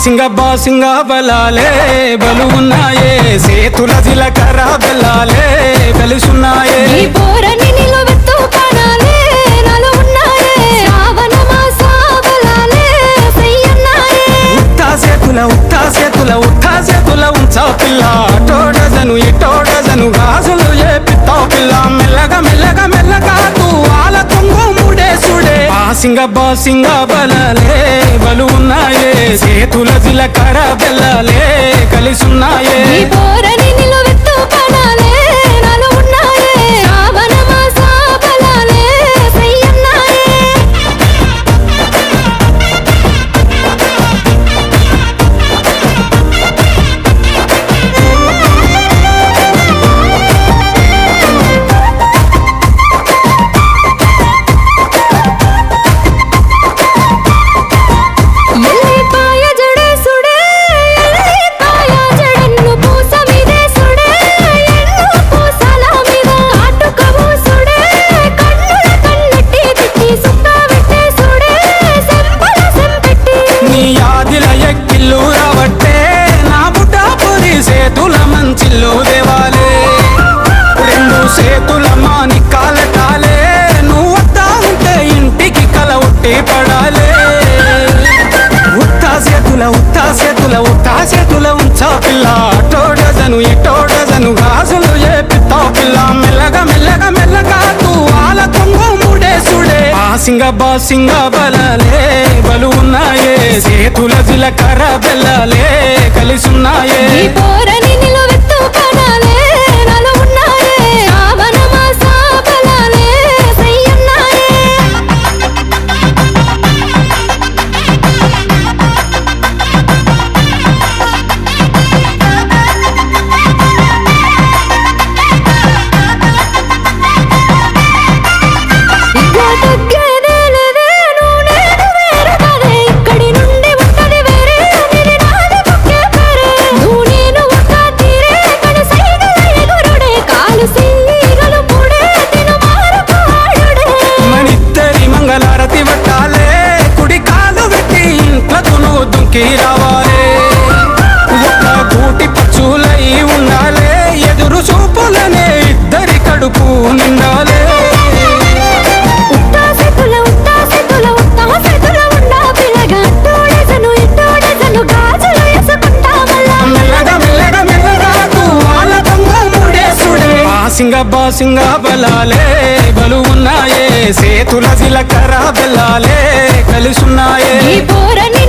బాసింగ బలాలే బలు ఉన్నాయే సేతుల జిలకర బెల్లాలే కలిసున్నాయే బోరని నిలవెత్తు పానాలే నాలో ఉన్నాయే శ్రావణ మాస బలాలే సయ్యన్నాయే ఉత్తా సేతుల ఉంచా పిల్ల అటోడజను ఇటోడజను గాజులు ఏ పిత్తావు పిల్ల మెల్లగా తూ ఆల కొంగు ముడేసుడే బాసింగ బలాలే బలు ఉన్నాయే సేతుల జిలకర బెల్లాలే కలిసున్నాయే బోరని నిలవెత్తు పానాలే నాలో ఉన్నాయే శ్రావణ మాస బలాలే సయ్యన్నాయే సేతుల మంచిల్లు దేవాలే రెండు సేతుల మాని కాలటాలే నువ్వు వద్దా ఉంటే ఇంటికి కల ఉట్టి పడాలే ఉత్తా సేతుల ఉంచా పిల్ల అటోడజను ఇటోడజను గాజులు ఏ పిత్తావు పిల్ల మెల్లగా తూ ఆల కొంగు ముడేసుడే బాసింగ బలాలే బలు ఉన్నాయే సేతుల జిలకర బెల్లాలే కలిసున్నాయే బోరని నిలవెత్తు పానాలే నాలో ఉన్నాయే శ్రావణ మాస బలాలే సయ్యన్నాయే రావాలే ఒక్క గూటి పచ్చులై ఉండాలే ఎదురు చూపులనే ఇద్దరి కడుపు నిండాలే బాసింగ బలాలే బలు ఉన్నాయే సేతుల జిలకర బెల్లాలే కలిసున్నాయే బోరని